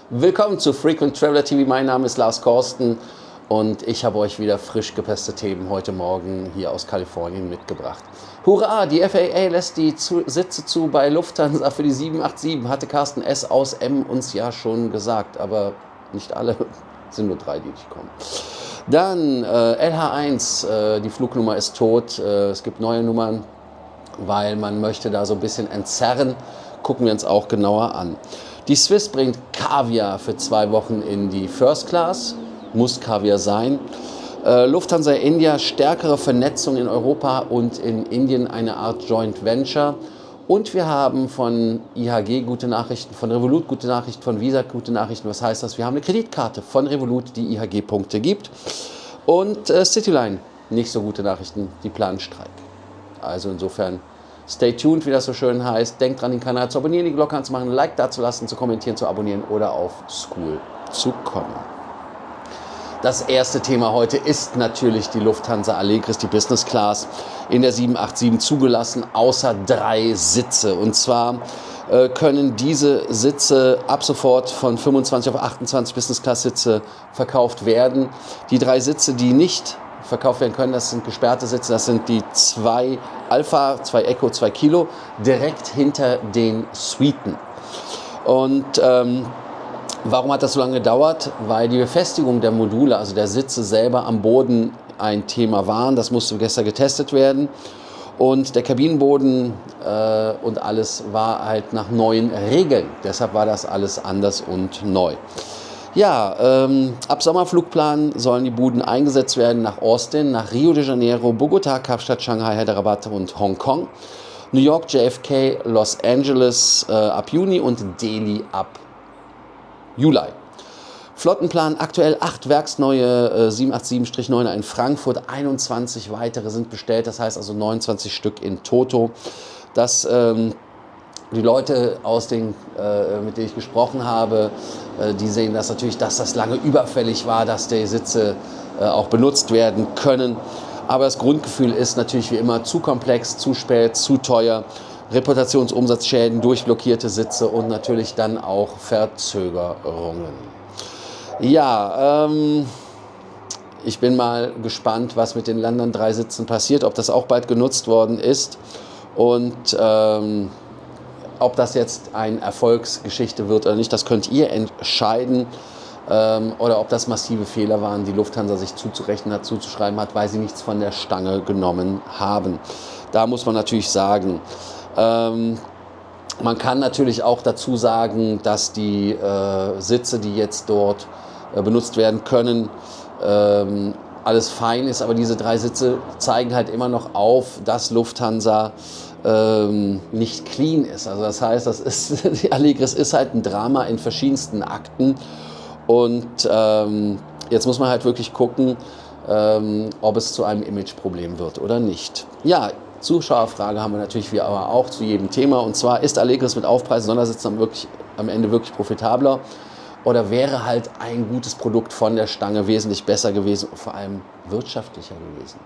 Willkommen zu Frequent Traveler TV. Mein Name ist Lars Korsten und ich habe euch wieder frisch gepresste Themen heute Morgen hier aus Kalifornien mitgebracht. Hurra, die FAA lässt die Sitze zu bei Lufthansa für die 787, hatte Carsten S. aus M. uns ja schon gesagt, aber nicht alle, sind nur 3, die nicht kommen. Dann LH1, die Flugnummer ist tot, es gibt neue Nummern, weil man möchte da so ein bisschen entzerren, gucken wir uns auch genauer an. Die Swiss bringt Kaviar für 2 Wochen in die First Class, muss Kaviar sein. Lufthansa India, stärkere Vernetzung in Europa und in Indien, eine Art Joint Venture. Und wir haben von IHG gute Nachrichten, von Revolut gute Nachrichten, von Visa gute Nachrichten. Was heißt das? Wir haben eine Kreditkarte von Revolut, die IHG-Punkte gibt. Und Cityline, nicht so gute Nachrichten, die planen Streik. Also insofern, stay tuned, wie das so schön heißt. Denkt dran, den Kanal zu abonnieren, die Glocke anzumachen, ein Like dazulassen, zu kommentieren, zu abonnieren oder auf School zu kommen. Das erste Thema heute ist natürlich die Lufthansa Allegris, die Business Class in der 787 zugelassen, außer 3 Sitze. Und zwar können diese Sitze ab sofort von 25 auf 28 Business Class Sitze verkauft werden. Die 3 Sitze, die nicht verkauft werden können, das sind gesperrte Sitze, das sind die 2 Alpha, 2 Echo, 2 Kilo, direkt hinter den Suiten. Und warum hat das so lange gedauert? Weil die Befestigung der Module, also der Sitze selber am Boden, ein Thema waren. Das musste gestern getestet werden. Und der Kabinenboden und alles war halt nach neuen Regeln. Deshalb war das alles anders und neu. Ja, ab Sommerflugplan sollen die Buden eingesetzt werden nach Austin, nach Rio de Janeiro, Bogotá, Kapstadt, Shanghai, Hyderabad und Hongkong. New York, JFK, Los Angeles ab Juni und Delhi ab Juli. Flottenplan aktuell 8 werksneue 787-9er in Frankfurt, 21 weitere sind bestellt, das heißt also 29 Stück in Toto. Das die Leute, mit denen ich gesprochen habe, die sehen das natürlich, dass das lange überfällig war, dass die Sitze auch benutzt werden können. Aber das Grundgefühl ist natürlich wie immer zu komplex, zu spät, zu teuer. Reputationsumsatzschäden durch blockierte Sitze und natürlich dann auch Verzögerungen. Ja, ich bin mal gespannt, was mit den Ländern 3 Sitzen passiert, ob das auch bald genutzt worden ist und ob das jetzt eine Erfolgsgeschichte wird oder nicht, das könnt ihr entscheiden. Oder ob das massive Fehler waren, die Lufthansa sich zuzuschreiben hat, weil sie nichts von der Stange genommen haben. Da muss man natürlich sagen, man kann natürlich auch dazu sagen, dass die Sitze, die jetzt dort benutzt werden können, alles fein ist, aber diese 3 Sitze zeigen halt immer noch auf, dass Lufthansa nicht clean ist. Also das heißt, die Allegris ist halt ein Drama in verschiedensten Akten und jetzt muss man halt wirklich gucken, ob es zu einem Imageproblem wird oder nicht. Ja, Zuschauerfrage haben wir natürlich wie aber auch zu jedem Thema, und zwar, ist Allegris mit Aufpreisen Sondersitzen am Ende wirklich profitabler oder wäre halt ein gutes Produkt von der Stange wesentlich besser gewesen und vor allem wirtschaftlicher gewesen?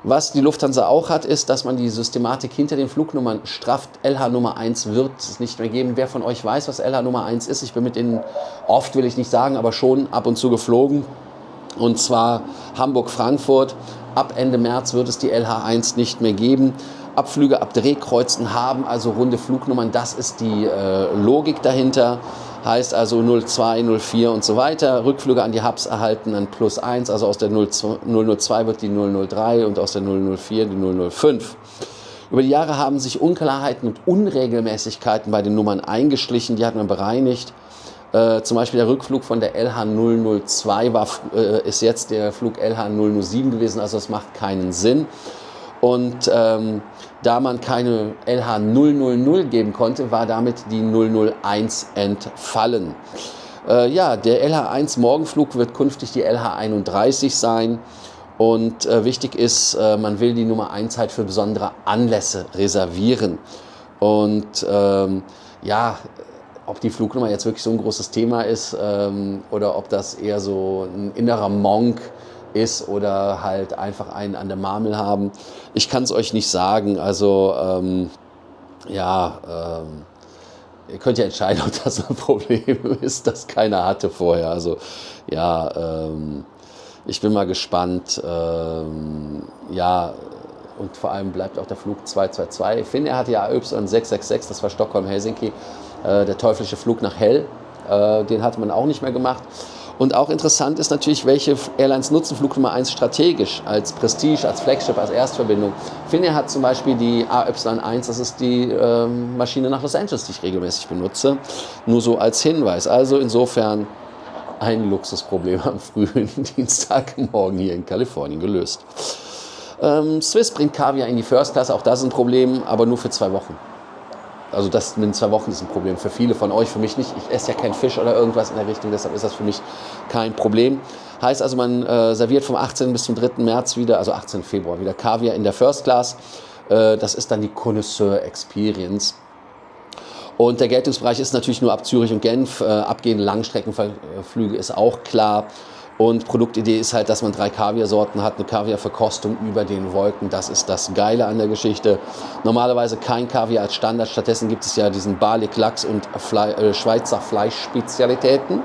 Was die Lufthansa auch hat, ist, dass man die Systematik hinter den Flugnummern strafft. LH Nummer 1 wird es nicht mehr geben. Wer von euch weiß, was LH Nummer 1 ist? Ich bin mit denen oft, will ich nicht sagen, aber schon ab und zu geflogen. Und zwar Hamburg-Frankfurt. Ab Ende März wird es die LH1 nicht mehr geben. Abflüge ab Drehkreuzen haben also runde Flugnummern. Das ist die Logik dahinter. Heißt also 02, 04 und so weiter. Rückflüge an die Hubs erhalten ein +1. Also aus der 002 wird die 003 und aus der 004 die 005. Über die Jahre haben sich Unklarheiten und Unregelmäßigkeiten bei den Nummern eingeschlichen. Die hat man bereinigt. Zum Beispiel der Rückflug von der LH 002 ist jetzt der Flug LH 007 gewesen, also das macht keinen Sinn. Und da man keine LH 000 geben konnte, war damit die 001 entfallen. Ja, der LH1 Morgenflug wird künftig die LH 31 sein. Und wichtig ist, man will die Nummer 1 halt für besondere Anlässe reservieren. Und ja, ob die Flugnummer jetzt wirklich so ein großes Thema ist oder ob das eher so ein innerer Monk ist oder halt einfach einen an der Marmel haben. Ich kann es euch nicht sagen. Also ihr könnt ja entscheiden, ob das ein Problem ist, das keiner hatte vorher. Also ja, ich bin mal gespannt. Ja, und vor allem bleibt auch der Flug 222. Finnair hatte ja AY 666, das war Stockholm-Helsinki, der teuflische Flug nach Hell. Den hatte man auch nicht mehr gemacht. Und auch interessant ist natürlich, welche Airlines nutzen Flug Nummer 1 strategisch, als Prestige, als Flagship, als Erstverbindung. Finnair hat zum Beispiel die AY1, das ist die Maschine nach Los Angeles, die ich regelmäßig benutze. Nur so als Hinweis. Also insofern ein Luxusproblem am frühen Dienstagmorgen hier in Kalifornien gelöst. Swiss bringt Kaviar in die First Class, auch das ist ein Problem, aber nur für 2 Wochen. Also das mit 2 Wochen ist ein Problem für viele von euch, für mich nicht. Ich esse ja kein Fisch oder irgendwas in der Richtung, deshalb ist das für mich kein Problem. Heißt also, man serviert vom 18. bis zum 3. März wieder, also 18. Februar wieder Kaviar in der First Class. Das ist dann die Connoisseur Experience. Und der Geltungsbereich ist natürlich nur ab Zürich und Genf. Abgehende Langstreckenflüge ist auch klar. Und Produktidee ist halt, dass man 3 Kaviarsorten hat, eine Kaviarverkostung über den Wolken. Das ist das Geile an der Geschichte. Normalerweise kein Kaviar als Standard. Stattdessen gibt es ja diesen Barley, Lachs und Schweizer Fleischspezialitäten.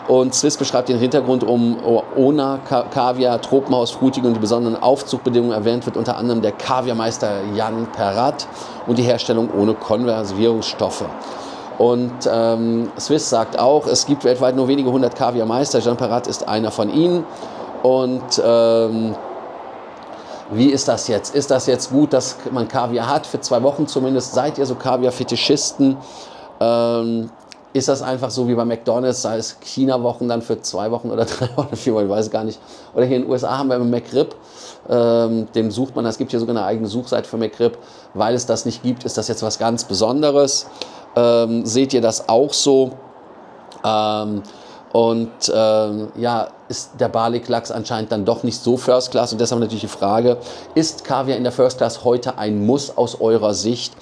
Und Swiss beschreibt den Hintergrund Ona Kaviar, Tropenhaus, Frutig und die besonderen Aufzugbedingungen. Erwähnt wird unter anderem der Kaviarmeister Jan Perrat und die Herstellung ohne Konservierungsstoffe. Und Swiss sagt auch, es gibt weltweit nur wenige 100 Kaviarmeister. Jan Perrat ist einer von ihnen. Und wie ist das jetzt? Ist das jetzt gut, dass man Kaviar hat, für 2 Wochen zumindest? Seid ihr so Kaviar-Fetischisten? Ist das einfach so wie bei McDonald's, sei es China-Wochen dann für 2 Wochen oder 3 Wochen, 4 Wochen, ich weiß gar nicht. Oder hier in den USA haben wir McRib, den sucht man, es gibt hier sogar eine eigene Suchseite für McRib. Weil es das nicht gibt, ist das jetzt was ganz Besonderes. Seht ihr das auch so? Ja, ist der Barley Lachs anscheinend dann doch nicht so First Class und deshalb natürlich die Frage, ist Kaviar in der First Class heute ein Muss aus eurer Sicht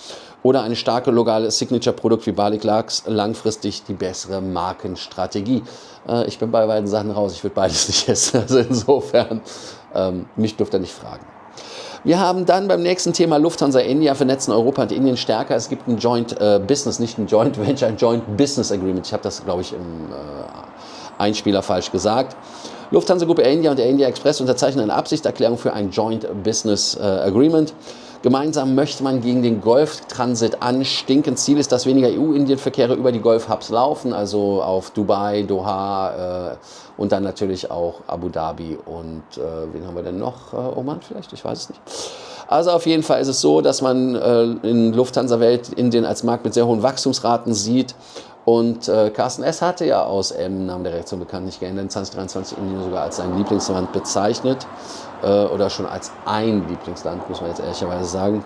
oder eine starke lokale Signature-Produkt wie Barley Lachs langfristig die bessere Markenstrategie? Ich bin bei beiden Sachen raus, ich würde beides nicht essen, also insofern, mich dürft ihr nicht fragen. Wir haben dann beim nächsten Thema Lufthansa India vernetzen Europa und Indien stärker. Es gibt ein Joint Business, nicht ein Joint Venture, ein Joint Business Agreement. Ich habe das, glaube ich, im Einspieler falsch gesagt. Lufthansa Gruppe Air India und Air India Express unterzeichnen eine Absichtserklärung für ein Joint Business Agreement. Gemeinsam möchte man gegen den Golftransit anstinken. Ziel ist, dass weniger EU-Indien-Verkehre über die Golf-Hubs laufen, also auf Dubai, Doha und dann natürlich auch Abu Dhabi und wen haben wir denn noch? Oman vielleicht? Ich weiß es nicht. Also auf jeden Fall ist es so, dass man in Lufthansa-Welt Indien als Markt mit sehr hohen Wachstumsraten sieht. Und Carsten S. hatte ja aus M, Namen der Reaktion bekannt, nicht geändert, in 2023 Indien sogar als sein Lieblingsland bezeichnet. Oder schon als ein Lieblingsland, muss man jetzt ehrlicherweise sagen.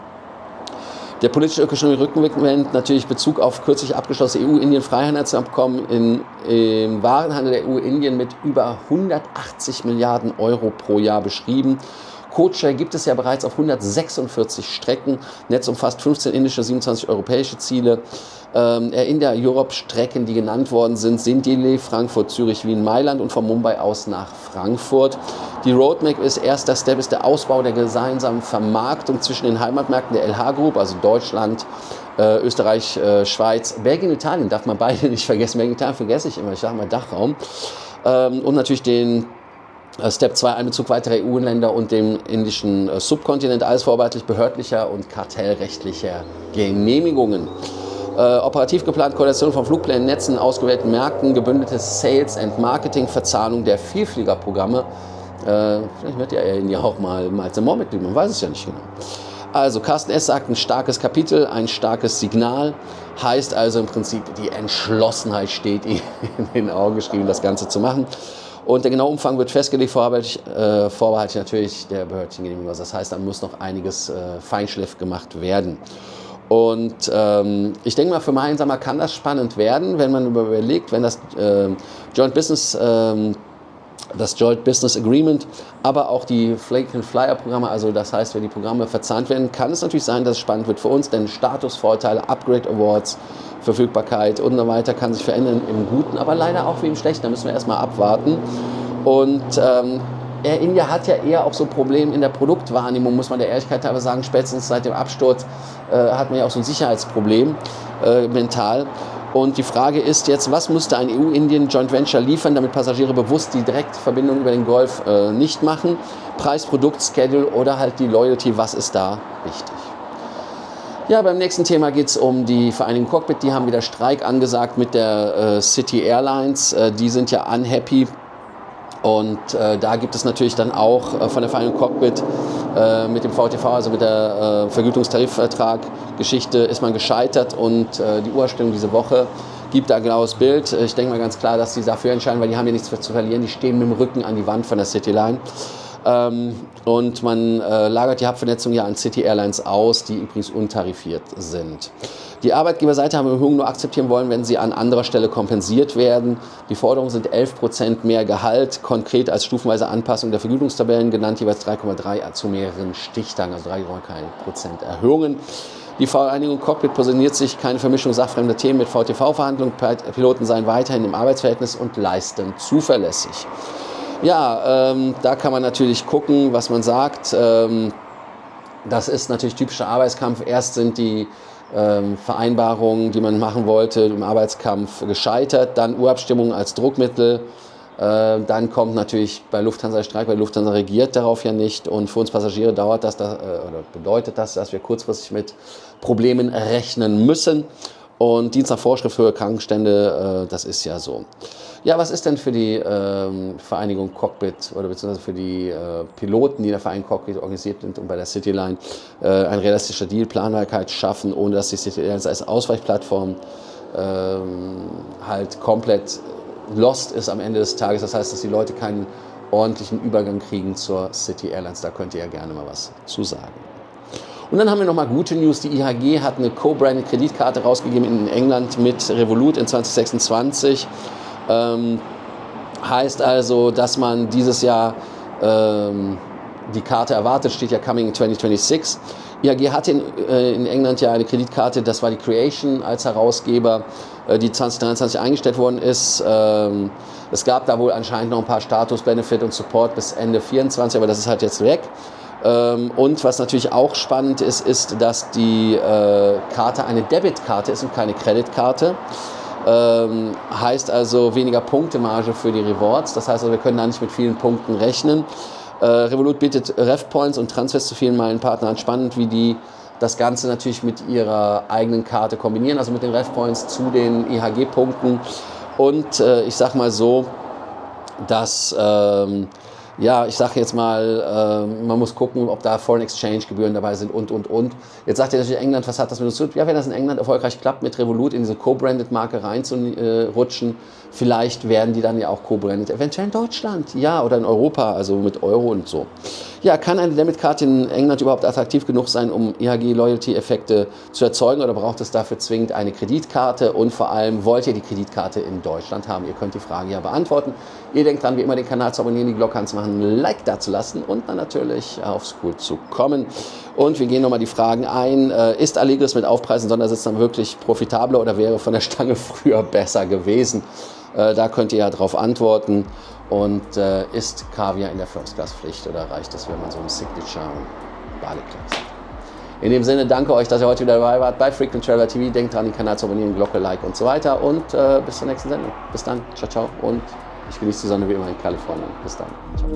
Der politische-ökonomische Rückenwind natürlich Bezug auf kürzlich abgeschlossene EU-Indien-Freihandelsabkommen im Warenhandel der EU-Indien mit über 180 Milliarden Euro pro Jahr beschrieben. Codeshare gibt es ja bereits auf 146 Strecken. Netz umfasst 15 indische, 27 europäische Ziele. Air India Europe Strecken, die genannt worden sind Delhi, Frankfurt, Zürich, Wien, Mailand und von Mumbai aus nach Frankfurt. Die Roadmap ist, erster Step ist der Ausbau der gemeinsamen Vermarktung zwischen den Heimatmärkten der LH Group, also Deutschland, Österreich, Schweiz, Belgien, Italien, darf man beide nicht vergessen. Belgien, Italien vergesse ich immer, ich sage mal Dachraum. Und natürlich den Step 2, Einbezug weiterer EU-Länder und dem indischen Subkontinent, alles vorbehaltlich behördlicher und kartellrechtlicher Genehmigungen. Operativ geplant Koordination von Flugplänen, Netzen, ausgewählten Märkten, gebündelte Sales and Marketing, Verzahnung der Vielfliegerprogramme. Vielleicht wird ja India auch mal Mitglied, man weiß es ja nicht genau. Also Carsten S. sagt, ein starkes Kapitel, ein starkes Signal, heißt also im Prinzip, die Entschlossenheit steht ihm in den Augen geschrieben, das Ganze zu machen. Und der genaue Umfang wird festgelegt, vorbehaltlich natürlich der behördlichen Genehmigung. Das heißt, da muss noch einiges Feinschliff gemacht werden. Und ich denke mal, für Gemeinsamer kann das spannend werden, wenn man überlegt, wenn das Joint Business Agreement, aber auch die Flake-and-Flyer-Programme, also das heißt, wenn die Programme verzahnt werden, kann es natürlich sein, dass es spannend wird für uns, denn Statusvorteile, Upgrade Awards, Verfügbarkeit und so weiter kann sich verändern im Guten, aber leider auch wie im Schlechten, da müssen wir erstmal abwarten. Und Air India hat ja eher auch so Probleme in der Produktwahrnehmung, muss man der Ehrlichkeit halber sagen. Spätestens seit dem Absturz hat man ja auch so ein Sicherheitsproblem mental. Und die Frage ist jetzt, was müsste ein EU-Indien-Joint Venture liefern, damit Passagiere bewusst die Direktverbindung über den Golf nicht machen? Preis, Produkt, Schedule oder halt die Loyalty, was ist da wichtig? Ja, beim nächsten Thema geht es um die Vereinigung Cockpit. Die haben wieder Streik angesagt mit der City Airlines. Die sind ja unhappy. Und da gibt es natürlich dann auch von der Vereinigung Cockpit mit dem VTV, also mit der Vergütungstarifvertrag-Geschichte, ist man gescheitert. Und die Urabstimmung diese Woche gibt da ein genaues Bild. Ich denke mal ganz klar, dass sie dafür entscheiden, weil die haben ja nichts zu verlieren. Die stehen mit dem Rücken an die Wand von der Cityline. Und man lagert die Hubvernetzung ja an City Airlines aus, die übrigens untarifiert sind. Die Arbeitgeberseite haben Erhöhungen nur akzeptieren wollen, wenn sie an anderer Stelle kompensiert werden. Die Forderungen sind 11% mehr Gehalt, konkret als stufenweise Anpassung der Vergütungstabellen genannt, jeweils 3,3 zu mehreren Stichtagen, also 3,3% Erhöhungen. Die Vereinigung Cockpit positioniert sich, keine Vermischung sachfremder Themen mit VTV-Verhandlungen. Piloten seien weiterhin im Arbeitsverhältnis und leisten zuverlässig. Ja, da kann man natürlich gucken, was man sagt. Das ist natürlich typischer Arbeitskampf. Erst sind die Vereinbarungen, die man machen wollte, im Arbeitskampf gescheitert. Dann Urabstimmung als Druckmittel. Dann kommt natürlich bei Lufthansa Streik, weil Lufthansa regiert darauf ja nicht. Und für uns Passagiere dauert das, oder bedeutet das, dass wir kurzfristig mit Problemen rechnen müssen. Und Dienst nach Vorschrift höhere Krankenstände, das ist ja so. Ja, was ist denn für die Vereinigung Cockpit oder beziehungsweise für die Piloten, die in der Vereinigung Cockpit organisiert sind und bei der Cityline ein realistischer Deal, Planbarkeit schaffen, ohne dass die Cityline als Ausweichplattform halt komplett lost ist am Ende des Tages. Das heißt, dass die Leute keinen ordentlichen Übergang kriegen zur City Airlines. Da könnt ihr ja gerne mal was zu sagen. Und dann haben wir nochmal gute News. Die IHG hat eine Co-branded Kreditkarte rausgegeben in England mit Revolut in 2026. Heißt also, dass man dieses Jahr die Karte erwartet, steht ja Coming in 2026. IHG hatte in England ja eine Kreditkarte, das war die Creation als Herausgeber, die 2023 eingestellt worden ist. Es gab da wohl anscheinend noch ein paar Status, Benefit und Support bis Ende 2024, aber das ist halt jetzt weg. Und was natürlich auch spannend ist, ist, dass die Karte eine Debitkarte ist und keine Kreditkarte. Heißt also weniger Punktemarge für die Rewards. Das heißt also, wir können da nicht mit vielen Punkten rechnen. Revolut bietet Ref-Points und Transfers zu vielen Meilenpartnern an. Spannend, wie die das Ganze natürlich mit ihrer eigenen Karte kombinieren, also mit den Ref-Points zu den IHG-Punkten. Und ich sag mal so, dass ja, ich sage jetzt mal, man muss gucken, ob da Foreign Exchange Gebühren dabei sind und. Jetzt sagt ihr natürlich England, was hat das mit uns zu tun? Ja, wenn das in England erfolgreich klappt, mit Revolut in diese Co-branded Marke reinzurutschen, vielleicht werden die dann ja auch co-branded, eventuell in Deutschland, ja, oder in Europa, also mit Euro und so. Ja, kann eine Debitkarte in England überhaupt attraktiv genug sein, um IHG-Loyalty-Effekte zu erzeugen, oder braucht es dafür zwingend eine Kreditkarte? Und vor allem, wollt ihr die Kreditkarte in Deutschland haben? Ihr könnt die Frage ja beantworten. Ihr denkt dran, wie immer den Kanal zu abonnieren, die Glocke anzumachen, ein Like dazulassen und dann natürlich auf Scoot zu kommen. Und wir gehen nochmal die Fragen ein. Ist Allegris mit Aufpreisen Sondersitz dann wirklich profitabler oder wäre von der Stange früher besser gewesen? Da könnt ihr ja drauf antworten. Und ist Kaviar in der First-Class-Pflicht oder reicht es, wenn man so ein Signature-Badekleid hat? In dem Sinne, danke euch, dass ihr heute wieder dabei wart bei Frequent Traveler TV. Denkt dran, den Kanal zu abonnieren, Glocke, Like und so weiter. Und bis zur nächsten Sendung. Bis dann. Ciao, ciao. Und ich genieße die Sonne wie immer in Kalifornien. Bis dann. Ciao.